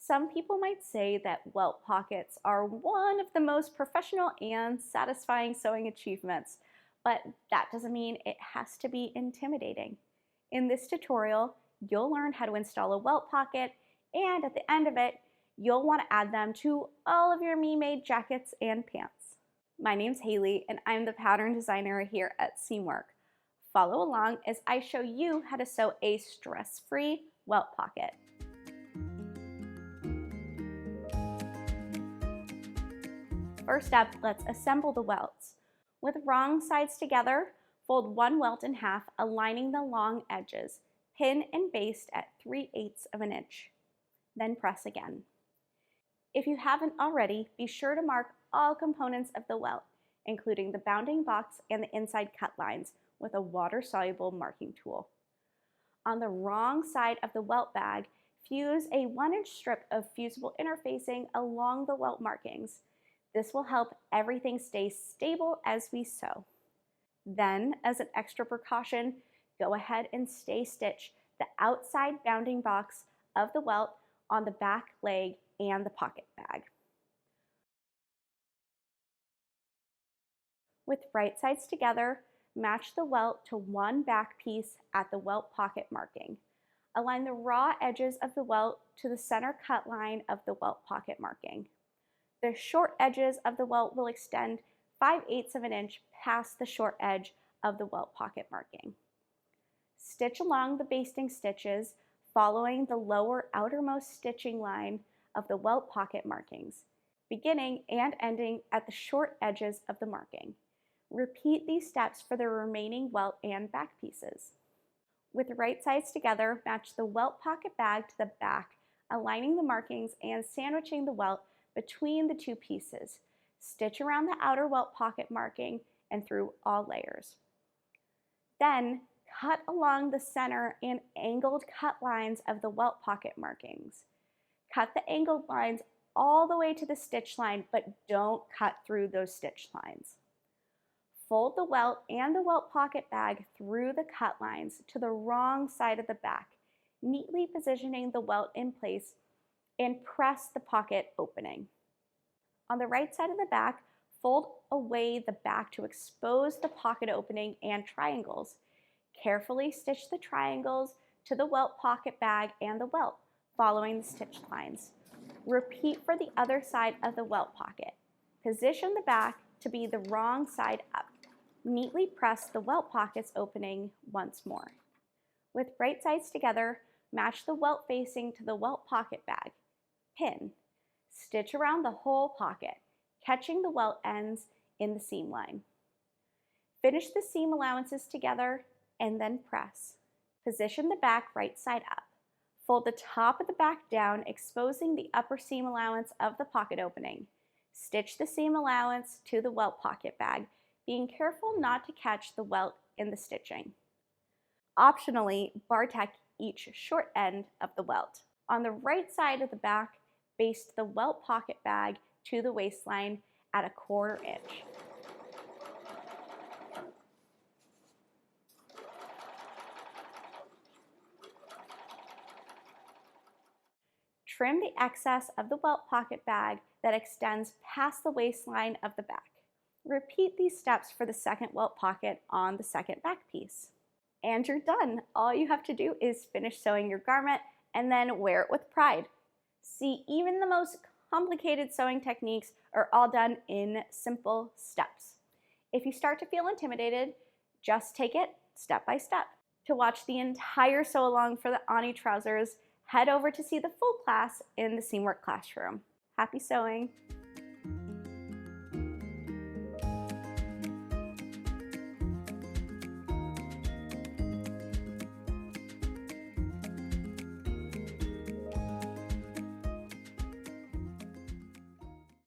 Some people might say that welt pockets are one of the most professional and satisfying sewing achievements, but that doesn't mean it has to be intimidating. In this tutorial, you'll learn how to install a welt pocket, and at the end of it, you'll want to add them to all of your Me-Made jackets and pants. My name's Haley, and I'm the pattern designer here at Seamwork. Follow along as I show you how to sew a stress-free welt pocket. First up, let's assemble the welts. With wrong sides together, fold one welt in half, aligning the long edges. Pin and baste at 3/8 of an inch. Then press again. If you haven't already, be sure to mark all components of the welt, including the bounding box and the inside cut lines, with a water-soluble marking tool. On the wrong side of the welt bag, fuse a 1-inch strip of fusible interfacing along the welt markings. This will help everything stay stable as we sew. Then, as an extra precaution, go ahead and stay stitch the outside bounding box of the welt on the back leg and the pocket bag. With right sides together, match the welt to one back piece at the welt pocket marking. Align the raw edges of the welt to the center cut line of the welt pocket marking. The short edges of the welt will extend 5/8 of an inch past the short edge of the welt pocket marking. Stitch along the basting stitches, following the lower outermost stitching line of the welt pocket markings, beginning and ending at the short edges of the marking. Repeat these steps for the remaining welt and back pieces. With the right sides together, match the welt pocket bag to the back, aligning the markings and sandwiching the welt between the two pieces. Stitch around the outer welt pocket marking and through all layers. Then, cut along the center and angled cut lines of the welt pocket markings. Cut the angled lines all the way to the stitch line, but don't cut through those stitch lines. Fold the welt and the welt pocket bag through the cut lines to the wrong side of the back, neatly positioning the welt in place, and press the pocket opening. On the right side of the back, fold away the back to expose the pocket opening and triangles. Carefully stitch the triangles to the welt pocket bag and the welt, following the stitch lines. Repeat for the other side of the welt pocket. Position the back to be the wrong side up. Neatly press the welt pockets opening once more. With right sides together, match the welt facing to the welt pocket bag. Pin. Stitch around the whole pocket, catching the welt ends in the seam line. Finish the seam allowances together and then press. Position the back right side up. Fold the top of the back down, exposing the upper seam allowance of the pocket opening. Stitch the seam allowance to the welt pocket bag, being careful not to catch the welt in the stitching. Optionally, bar tack each short end of the welt. On the right side of the back, baste the welt pocket bag to the waistline at a 1/4 inch. Trim the excess of the welt pocket bag that extends past the waistline of the back. Repeat these steps for the second welt pocket on the second back piece. And you're done. All you have to do is finish sewing your garment and then wear it with pride. See, even the most complicated sewing techniques are all done in simple steps. If you start to feel intimidated, just take it step by step. To watch the entire sew along for the Ani trousers, head over to see the full class in the Seamwork classroom. Happy sewing!